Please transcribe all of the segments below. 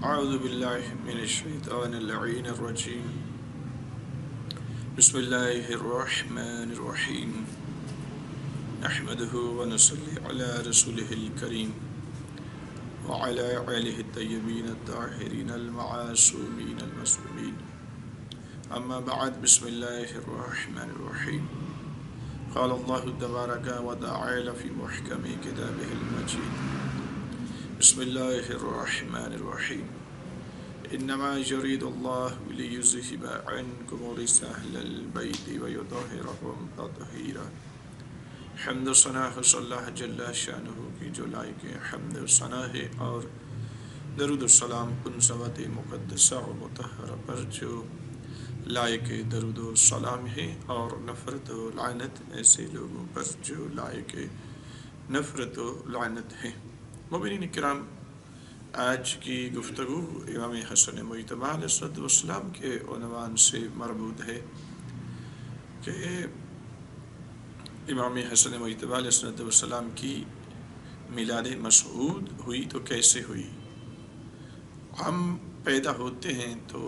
أعوذ بالله من الشيطان اللعين الرجيم بسم الله الرحمن الرحيم نحمده ونصلي على رسوله الكريم وعلى آله الطيبين الطاهرين المعصومين المسلمين أما بعد بسم الله الرحمن الرحيم قال الله تبارك وتعالى في محكم كتابه المجيد بسم الله الرحمن الرحيم إنما يريد الله ليذهب عنكم الرجس أهل البيت ويطهركم تطهيرا حمد و ثنا صلی اللہ جل شانہ کی جو لائق حمد و ثنا ہے، اور درود و سلام ان صفات مقدسہ و مطہرہ پر جو لائق درود و سلام ہے، اور نفرت و لعنت ایسے لوگوں پر جو لائق نفرت و لعنت ہے۔ مومنین کرام، آج کی گفتگو امام حسن مجتبی علیہ السلام کے عنوان سے مربوط ہے کہ امام حسن مجتبی علیہ السلام کی میلاد مسعود ہوئی تو کیسے ہوئی؟ ہم پیدا ہوتے ہیں تو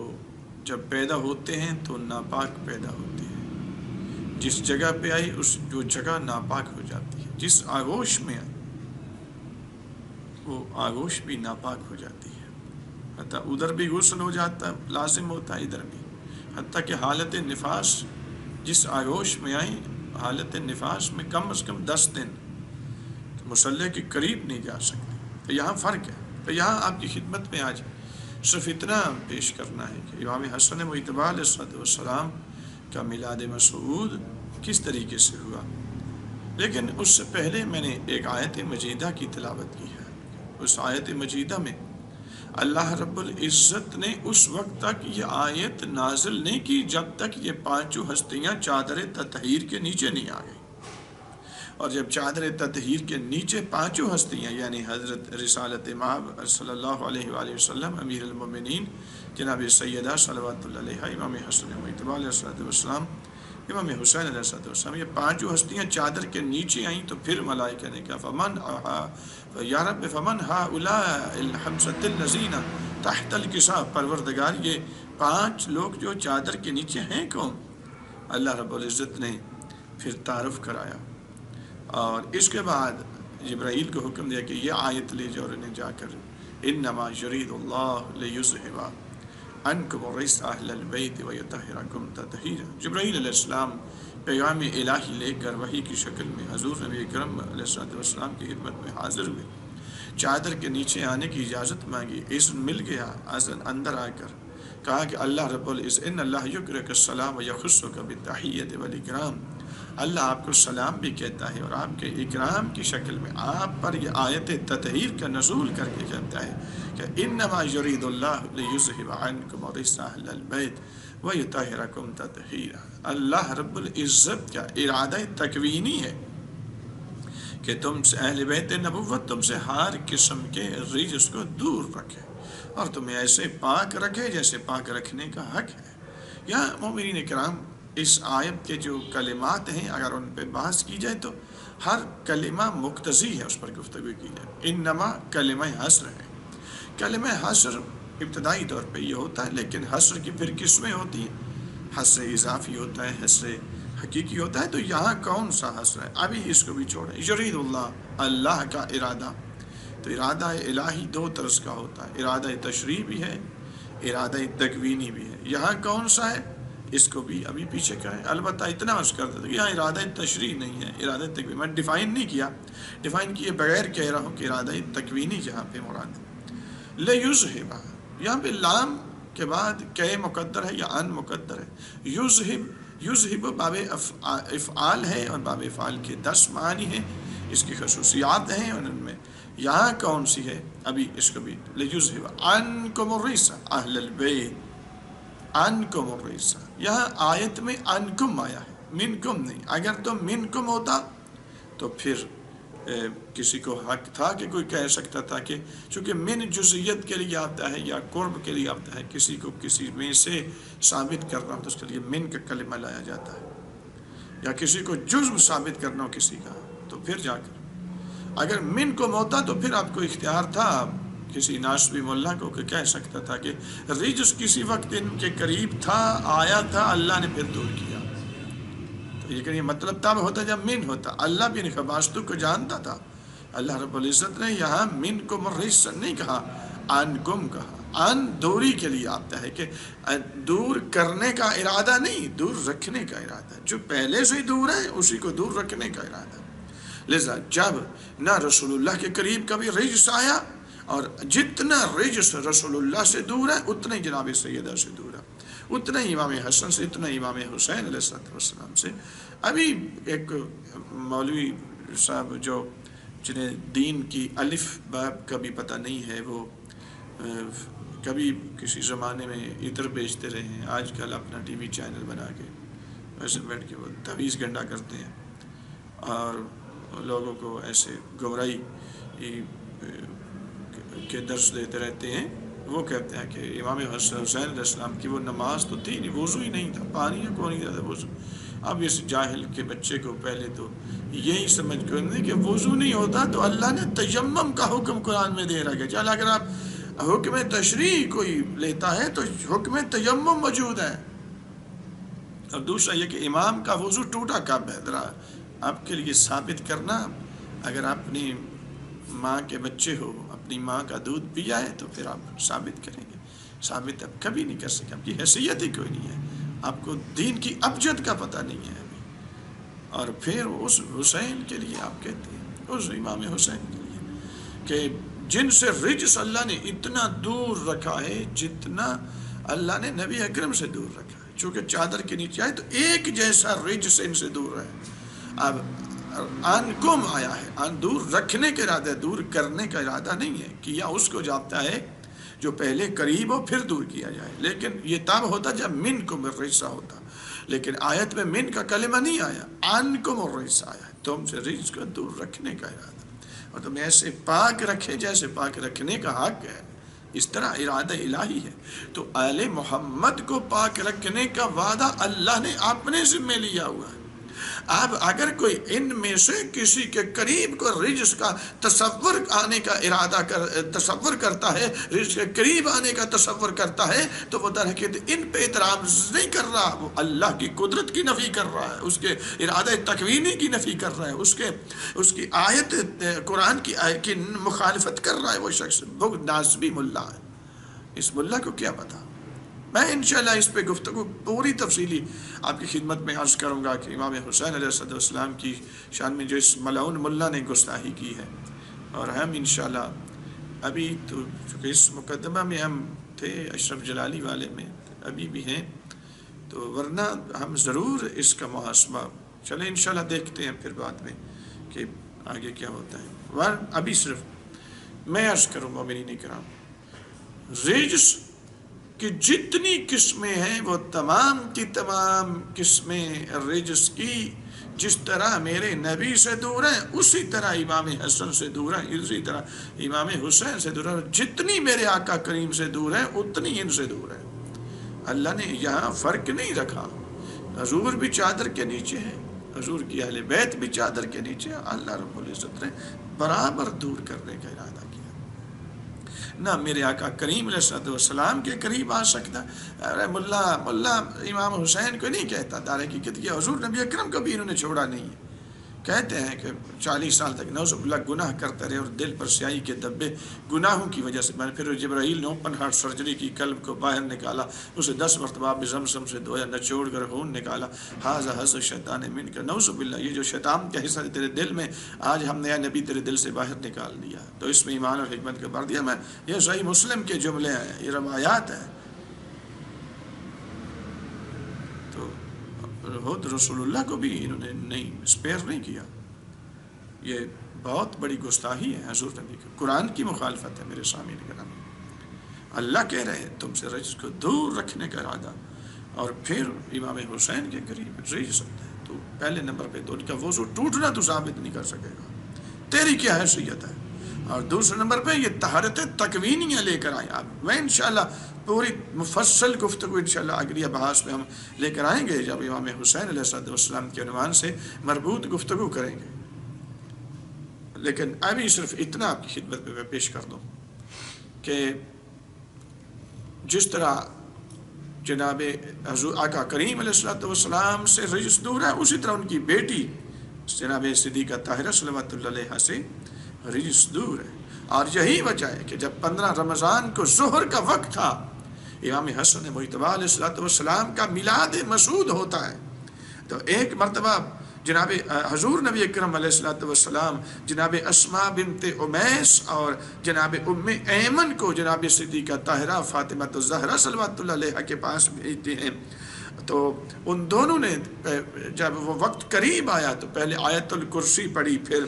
جب پیدا ہوتے ہیں تو ناپاک پیدا ہوتے ہیں، جس جگہ پہ آئی اس جو جگہ ناپاک ہو جاتی ہے، جس آغوش میں آئی وہ آغوش بھی ناپاک ہو جاتی ہے، حتیٰ ادھر بھی غسل ہو جاتا لازم ہوتا ہے، ادھر بھی، حتیٰ کہ حالت نفاس جس آغوش میں آئی حالت نفاس میں کم از کم 10 دن مصلی کے قریب نہیں جا سکتے۔ تو یہاں فرق ہے۔ تو یہاں آپ کی خدمت میں آج صرف اتنا پیش کرنا ہے کہ امام حسن مجتبی علیہ السلام کا میلاد مسعود کس طریقے سے ہوا، لیکن اس سے پہلے میں نے ایک آیت مجیدہ کی تلاوت کی ہے۔ اس آیت مجیدہ میں اللہ رب العزت نے اس وقت تک یہ آیت نازل نہیں کی جب تک یہ پانچوں ہستیاں چادر تطہیر کے نیچے نہیں آ گئی، اور جب چادر تطہیر کے نیچے پانچوں ہستیاں یعنی حضرت رسالت مآب صلی اللہ علیہ وآلہ وسلم، امیر المومنین جناب سیدہ صلوات اللہ علیہ، امام حسن مجتبی علیہ السلام، امام حسین علیہ السلام، یہ پانچوں ہستیاں چادر کے نیچے آئیں تو پھر ملائکہ نے کہا یا رب فمن هؤلاء الخمسة الذین تحت الکساء، پروردگار یہ 5 لوگ جو چادر کے نیچے ہیں کون؟ اللہ رب العزت نے پھر تعارف کرایا، اور اس کے بعد جبرائیل کو حکم دیا کہ یہ آیت لے جاؤ اور انہیں جا کر انما یرید اللہ لیذہب عنکم الرجس اہل البیت ویطہرکم تطہیرا۔ جبرائیل علیہ السلام پیغام الہی لے کر وحی کی شکل میں حضور نبی اکرم علیہ السلام کی خدمت میں حاضر ہوئے، چادر کے نیچے آنے کی اجازت مانگی، اذن مل گیا، اندر آ کر کہا کہ اللہ رب العزت ان اللہ یکرک السلام ویخصک بالتحیۃ والاکرام، اللہ آپ کو سلام بھی کہتا ہے اور آپ کے اکرام کی شکل میں آپ پر یہ آیت تطہیر کا نزول کر کے کہتا ہے کہ انما یرید اللہ لیذہب عنکم الرجس اہل البیت ویطہرکم تطہیرا۔ اللہ رب العزت کا ارادہ تکوینی ہے کہ تم سے اہل بیت نبوت تم سے ہر قسم کے رجس کو دور رکھے اور تمہیں ایسے پاک رکھے جیسے پاک رکھنے کا حق ہے۔ یہاں مومنین کرام، اس آیت کے جو کلمات ہیں اگر ان پہ بحث کی جائے تو ہر کلمہ مقتضی ہے اس پر گفتگو کی جائے۔ انما کلمہ حصر ہے۔ کلمہ حصر ابتدائی طور پہ یہ ہوتا ہے، لیکن حصر کی پھر قسمیں ہوتی ہیں، حصر اضافی ہوتا ہے، حصر حقیقی ہوتا ہے۔ تو یہاں کون سا حصر ہے؟ ابھی اس کو بھی چھوڑیں۔ یرید اللہ، اللہ کا ارادہ، تو ارادہ الہی 2 طرز کا ہوتا ہے، ارادہ تشریعی بھی ہے، ارادہ تکوینی بھی ہے۔ یہاں کون سا ہے اس کو بھی ابھی پیچھے کریں، البتہ اتنا عرض کر دیتا کہ یہاں ارادہ تشریعی نہیں ہے، ارادہ تکوینی۔ میں ڈیفائن نہیں کیا، ڈیفائن کیے بغیر کہہ رہا ہوں کہ ارادہ تکوینی جہاں پہ مراد ہے۔ لیذہب، یہاں پہ لام کے بعد کہ مقدر ہے یا ان مقدر ہے۔ یذہب باب افعال ہے اور باب افعال کے 10 معنی ہیں، اس کی خصوصیات ہیں، اور ان میں یہاں کون سی ہے ابھی اس کو بھی لیذہب عنکم الرجس اہل البیت، عنکم الرجس، یہاں آیت میں عنکم آیا ہے، منکم نہیں۔ اگر تو منکم ہوتا تو پھر کسی کو حق تھا کہ کوئی کہہ سکتا تھا کہ چونکہ من جزئیت کے لیے آتا ہے یا قرب کے لیے آتا ہے، کسی کو کسی میں سے ثابت کرنا ہو تو اس کے لیے من کا کلمہ لایا جاتا ہے، یا کسی کو جزو ثابت کرنا ہو کسی کا تو پھر جا کر، اگر من کو ہوتا تو پھر آپ کو اختیار تھا کسی ناسبی ملا کو کہ کہہ سکتا تھا کہ رجس کسی وقت ان کے قریب تھا، آیا تھا، اللہ نے پھر دور کیا. تو یہ مطلب تب ہوتا جب من ہوتا. اللہ بھی ان خباستوں کو جانتا تھا. اللہ رب العزت نے یہاں من کو مرس نہیں کہا، ان کم کہا. ان دوری کے لیے آتا ہے کہ دور کرنے کا ارادہ نہیں، دور رکھنے کا ارادہ. جو پہلے سے ہی دور ہے اسی کو دور رکھنے کا ارادہ. لذا جب نہ رسول اللہ کے قریب کبھی رجس آیا، اور جتنا رجس رسول اللہ سے دور ہے اتنا ہی جناب سیدہ سے دور ہے، اتنا ہی امام حسن سے، اتنا ہی امام حسین علیہ السلام سے. ابھی ایک مولوی صاحب جو جنہیں دین کی الف باب کا بھی پتہ نہیں ہے، وہ کبھی کسی زمانے میں ادھر بیچتے رہے ہیں، آج کل اپنا ٹی وی چینل بنا کے ویسے بیٹھ کے وہ تعویذ گنڈا کرتے ہیں اور لوگوں کو ایسے گمراہی کے درس دیتے رہتے ہیں. وہ کہتے ہیں کہ امام حسین علیہ السلام کی وہ نماز تو تھی نہیں، وضو ہی نہیں تھا، پانی کو نہیں تھا وضو. اب اس جاہل کے بچے کو پہلے تو یہی سمجھ کرنے کہ وضو نہیں ہوتا تو اللہ نے تیمم کا حکم قرآن میں دے رکھا ہے. چل اگر آپ حکم تشریع کوئی لیتا ہے تو حکم تیمم موجود ہے. اور دوسرا یہ کہ امام کا وضو ٹوٹا کب ہے، ذرا آپ کے لیے ثابت کرنا. اگر اپنی ماں کے بچے ہو، اپنی ماں کا دودھ پیا ہے تو پھر آپ ثابت کریں گے. ثابت اب کبھی نہیں کر سکے، آپ کی حیثیت ہی کوئی نہیں ہے، آپ کو دین کی ابجد کا پتہ نہیں ہے ابھی. اور پھر اس حسین کے لیے آپ کہتے ہیں، اس امام حسین کے لیے کہ جن سے رجس اللہ نے اتنا دور رکھا ہے جتنا اللہ نے نبی اکرم سے دور رکھا ہے. چونکہ چادر کے نیچے آئے تو ایک جیسا رجس ان سے دور ہے. اب ان کم آیا ہے، ان دور رکھنے کا ارادہ، دور کرنے کا ارادہ نہیں ہے. کیا اس کو جاتا ہے جو پہلے قریب ہو پھر دور کیا جائے. لیکن یہ تب ہوتا جب من کو مرسا ہوتا. لیکن آیت میں من کا کلمہ نہیں آیا، ان کو مرسا آیا ہے. تم سے رجس کو دور رکھنے کا ارادہ، اور تم ایسے پاک رکھے جیسے پاک رکھنے کا حق ہے. اس طرح ارادہ الہی ہے. تو آل محمد کو پاک رکھنے کا وعدہ اللہ نے اپنے ذمہ لیا ہوا ہے. اب اگر کوئی ان میں سے کسی کے قریب کو رجس کا تصور آنے کا تصور کرتا ہے، رجس کے قریب آنے کا تصور کرتا ہے، تو وہ در حقیقت ان پہ احترام نہیں کر رہا، وہ اللہ کی قدرت کی نفی کر رہا ہے، اس کے ارادہ تکوینی کی نفی کر رہا ہے، اس کی آیت قرآن کی آیت کی مخالفت کر رہا ہے. وہ شخص بہت ناسبی ملا ہے. اس ملا کو کیا پتا. میں انشاءاللہ اس پہ گفتگو پوری تفصیلی آپ کی خدمت میں عرض کروں گا کہ امام حسین علیہ السلام کی شان میں جو اس ملعون ملا نے گستاخی کی ہے. اور ہم انشاءاللہ ابھی تو چونکہ اس مقدمہ میں ہم تھے اشرف جلالی والے میں ابھی بھی ہیں، تو ورنہ ہم ضرور اس کا محاسبہ چلیں انشاءاللہ دیکھتے ہیں پھر بعد میں کہ آگے کیا ہوتا ہے. ابھی صرف میں عرض کروں مومنین کرام، رجس کہ جتنی قسمیں ہیں وہ تمام کی تمام قسمیں رجس کی جس طرح میرے نبی سے دور ہیں اسی طرح امام حسن سے دور ہیں، اسی طرح امام حسین سے دور ہیں. جتنی میرے آقا کریم سے دور ہیں اتنی ان سے دور ہیں. اللہ نے یہاں فرق نہیں رکھا. حضور بھی چادر کے نیچے ہیں، حضور کی اہل بیت بھی چادر کے نیچے ہیں. اللہ رب العزت نے برابر دور کرنے کا ارادہ کیا. نہ میرے آقا کریم علیہ السلام کے قریب آ سکتا. ارے ملا امام حسین کو نہیں کہتا دار حقیقت کی حضور نبی اکرم کو بھی انہوں نے چھوڑا نہیں ہے. کہتے ہیں کہ 40 سال تک نعوذ باللہ گناہ کرتے رہے اور دل پر سیاہی کے دبے گناہوں کی وجہ سے. میں نے پھر جبرائیل نے اوپن ہارٹ سرجری کی، قلب کو باہر نکالا، اسے 10 مرتبہ زمزم سے دھویا، نچوڑ کر خون نکالا. ھذا حظ الشیطان منک، نعوذ باللہ یہ جو شیطان کا حصہ تیرے دل میں آج ہم نیا نبی تیرے دل سے باہر نکال دیا. تو اس میں ایمان اور حکمت کا بھر دیا. میں یہ صحیح مسلم کے جملے ہیں، یہ روایات ہیں. خود رسول اللہ کو بھی انہوں نے نہیں اسپیئر نہیں کیا. یہ بہت بڑی گستاخی ہے حضور نبی کی، قرآن کی مخالفت ہے. میرے سامعین کرام، اللہ کہہ رہے ہیں تم سے رجس کو دور رکھنے کا ارادہ، اور پھر امام حسین کے قریب رجس ہے تو پہلے نمبر پہ تو ان کا وضو ٹوٹنا تو ثابت نہیں کر سکے گا، تیری کیا حیثیت ہے. اور دوسرے نمبر پہ یہ طہارت تکوینیاں لے کر آئیں آپ. میں انشاءاللہ پوری مفصل گفتگو انشاءاللہ اگلی بحث میں ہم لے کر آئیں گے جب امام حسین علیہ السلام کے عنوان سے مربوط گفتگو کریں گے. لیکن ابھی صرف اتنا آپ کی خدمت میں پیش کر دوں کہ جس طرح جناب حضور آقا کریم علیہ السلام سے رجس دور ہے، اسی طرح ان کی بیٹی جناب صدیقہ طاہرہ صلوات اللہ علیہ سے رجس دور ہے۔ اور یہی وجہ ہے کہ جب 15 رمضان کو ظہر کا وقت تھا، امام حسن مجتبیٰ علیہ السلام کا میلاد مسعود ہوتا ہے، تو ایک مرتبہ جناب حضور نبی اکرم علیہ السلام جناب اسماء بنت امیس اور جناب ام ایمن کو جناب صدیقہ طاہرہ فاطمہ الزہرا صلوات اللہ علیہ کے پاس بھیجتے ہیں۔ تو ان دونوں نے جب وہ وقت قریب آیا تو پہلے آیت الکرسی پڑھی، پھر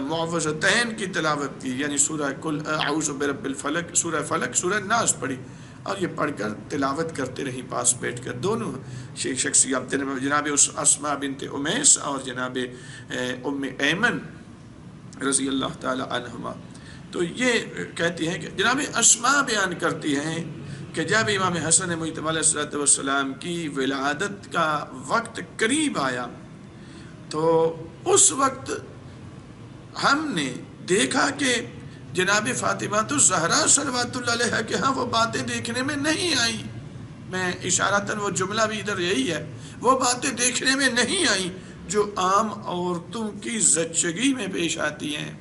معوذتین کی تلاوت کی، یعنی سورہ کل اعوذ برب الفلق، سورہ فلق، سورہ ناس پڑھی، اور یہ پڑھ کر تلاوت کرتے رہی پاس بیٹھ کر دونوں شخصیات، جناب اسماء بنت امیس اور جناب ام ایمن رضی اللہ تعالی عنہما۔ تو یہ کہتی ہیں کہ جناب اسماء بیان کرتی ہیں کہ جب امام حسن مجتبیٰ علیہ السلام کی ولادت کا وقت قریب آیا تو اس وقت ہم نے دیکھا کہ جناب فاطمہ الزہرا صلوات اللہ علیہ کے ہاں وہ باتیں دیکھنے میں نہیں آئیں، میں اشارتاً وہ جملہ بھی ادھر یہی ہے، وہ باتیں دیکھنے میں نہیں آئیں جو عام عورتوں کی زچگی میں پیش آتی ہیں،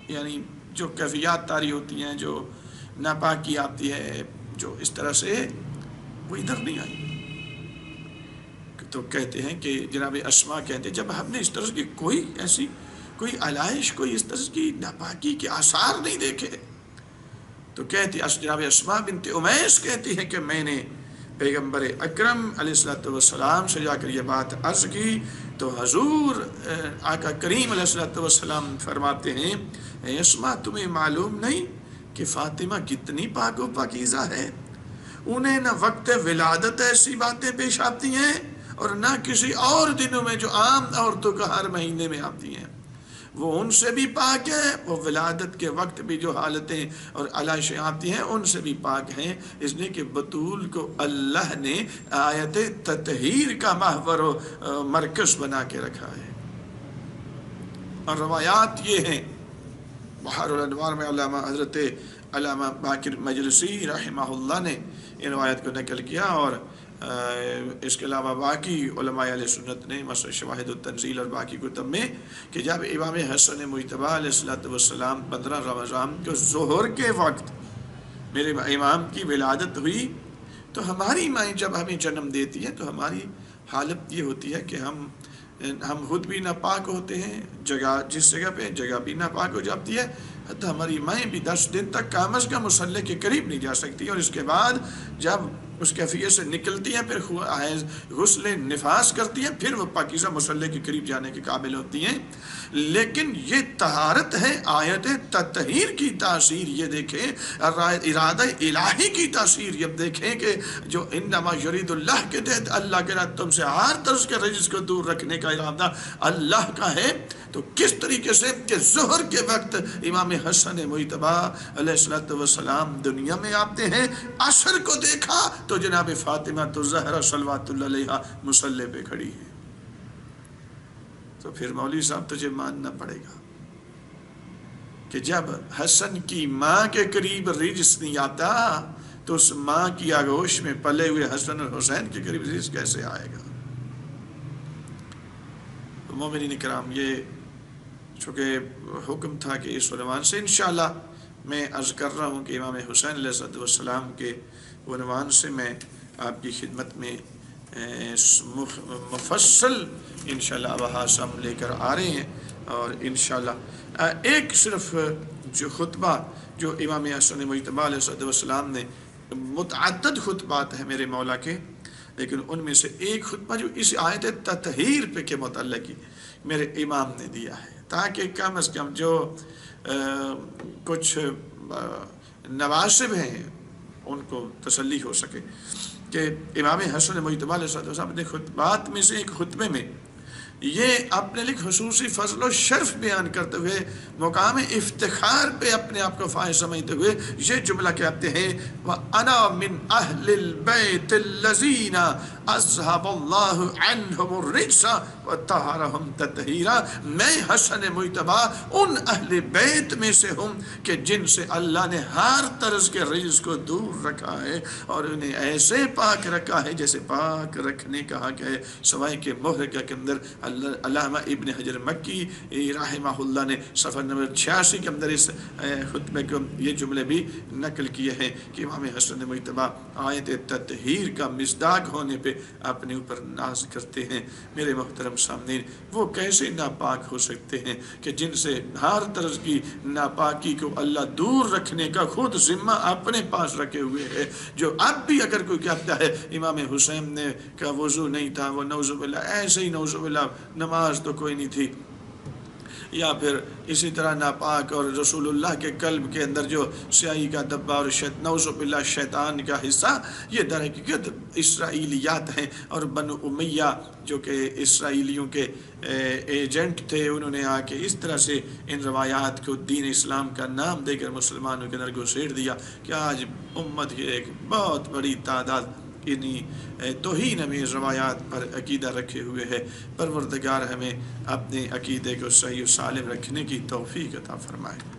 یعنی جو کیفیات طاری ہوتی ہیں، جو ناپاکی آتی ہے، جو اس طرح سے وہ ادھر نہیں آئی۔ تو کہتے ہیں کہ جناب اسماء کہتے ہیں جب ہم نے اس طرح کی کوئی علائش، کوئی اس طرح کی ناپاکی کے آثار نہیں دیکھے، تو کہتی جناب اسماء بنت امیس کہتی ہے کہ میں نے پیغمبر اکرم علیہ السلام سے جا کر یہ بات عرض کی تو حضور آقا کریم علیہ السلام فرماتے ہیں اے اسماء تمہیں معلوم نہیں کہ فاطمہ کتنی پاک و پاکیزہ ہے، انہیں نہ وقت ولادت ایسی باتیں پیش آتی ہیں اور نہ کسی اور دنوں میں جو عام عورتوں کا ہر مہینے میں آتی ہیں، وہ ان سے بھی پاک ہے، وہ ولادت کے وقت بھی جو حالتیں اور علائشیں آتی ہیں ان سے بھی پاک ہیں، اس لیے کہ بطول کو اللہ نے آیت تطہیر کا محور و مرکز بنا کے رکھا ہے۔ اور روایات یہ ہیں، بحر الانوار میں علامہ حضرت علامہ باقر مجلسی رحمہ اللہ نے ان روایت کو نقل کیا، اور اس کے علاوہ باقی علماء علیہ سنت نے مثلا شواہد التنزیل اور باقی کتب میں کہ جب امام حسن مجتبیٰ علیہ السلام 15 رمضان کو ظہر کے وقت میرے امام کی ولادت ہوئی تو ہماری مائیں جب ہمیں جنم دیتی ہیں تو ہماری حالت یہ ہوتی ہے کہ ہم خود بھی ناپاک ہوتے ہیں، جس جگہ پہ جگہ بھی ناپاک ہو جاتی ہے، حتی ہماری مائیں بھی 10 دن تک کم از کم مصلی کے قریب نہیں جا سکتی، اور اس کے بعد جب اس کیفیت سے نکلتی ہیں پھر غسل نفاس کرتی ہیں، پھر وہ پاکیزہ مصلی کے قریب جانے کے قابل ہوتی ہیں۔ لیکن یہ طہارت ہے، آیت تطہیر کی تاثیر یہ دیکھیں، ارادہ الہی کی تاثیر یہ دیکھیں کہ جو انما یرید اللہ کے تحت اللہ کے رات تم سے ہر طرز کے رجس کو دور رکھنے کا ارادہ اللہ کا ہے، تو کس طریقے سے کہ ظہر کے وقت امام حسن مجتبیٰ علیہ السلام دنیا میں آتے ہیں، عصر کو دیکھا تو جناب فاطمہ الزہرا صلوات اللہ علیہ مصلی پہ کھڑی ہے، تو پھر مولوی صاحب تجھے ماننا پڑے گا کہ جب حسن کی ماں کے قریب رجس نہیں آتا تو اس ماں کی آغوش میں پلے ہوئے حسن اور حسین کے قریب رجس کیسے آئے گا؟ تو مومنین کرام، یہ چونکہ حکم تھا کہ اس عنوان سے انشاءاللہ میں عرض کر رہا ہوں کہ امام حسین علیہ السلام کے عنوان سے میں آپ کی خدمت میں مفصل انشاءاللہ ابحاث ہم لے کر آ رہے ہیں، اور انشاءاللہ ایک صرف جو خطبہ جو امام حسن مجتبیٰ علیہ السلام نے، متعدد خطبات ہیں میرے مولا کے، لیکن ان میں سے ایک خطبہ جو اس آیت تطہیر پہ کے متعلق میرے امام نے دیا ہے، تاکہ کم از کم جو کچھ نواسب ہیں ان کو تسلی ہو سکے کہ امام حسن مجتبیٰ علیہ السلام نے خطبات میں سے ایک خطبے میں یہ اپنے لیے خصوصی فضل و شرف بیان کرتے ہوئے، مقام افتخار پہ اپنے آپ کو فائز سمجھتے ہوئے یہ جملہ کہتے ہیں وَأَنَا مِنْ أَهْلِ الْبَيْتِ الَّذِينَ أَذْهَبَ اللَّهُ عَنْهُمُ الرِّجْسَ وطہرہم تطہیرا، میں حسن مجتبیٰ ان اہل بیت میں سے ہوں کہ جن سے اللہ نے ہر طرز کے رجس کو دور رکھا ہے اور انہیں ایسے پاک رکھا ہے جیسے پاک رکھنے کہا گیا ہے، سوائے کہ مہر کے اندر علامہ ابن حجر مکی رحمہ اللہ نے صفحہ نمبر 86 کے اندر اس خطبے کو یہ جملے بھی نقل کیے ہیں کہ امام حسن مجتبیٰ آیت تطہیر کا مصداق ہونے پہ اپنے اوپر ناز کرتے ہیں۔ میرے محترم سامعین، وہ کیسے ناپاک ہو سکتے ہیں کہ جن سے ہر طرز کی ناپاکی کو اللہ دور رکھنے کا خود ذمہ اپنے پاس رکھے ہوئے ہے، جو اب بھی اگر کوئی کہتا ہے امام حسین نے کا وضو نہیں تھا، وہ نعوذ باللہ ایسے ہی نعوذ باللہ نماز تو کوئی نہیں تھی، یا پھر اسی طرح ناپاک اور رسول اللہ کے قلب کے اندر جو سیاہی کا دبا اور نعوذ باللہ شیطان کا حصہ، یہ در حقیقت اسرائیلیات ہیں، اور بنو امیہ جو کہ اسرائیلیوں کے ایجنٹ تھے، انہوں نے آ کے اس طرح سے ان روایات کو دین اسلام کا نام دے کر مسلمانوں کے اندر گھسیڑ دیا کہ آج امت کی ایک بہت بڑی تعداد انہی توہین امیز روایات پر عقیدہ رکھے ہوئے ہے۔ پروردگار ہمیں اپنے عقیدے کو صحیح و سالم رکھنے کی توفیق عطا فرمائے۔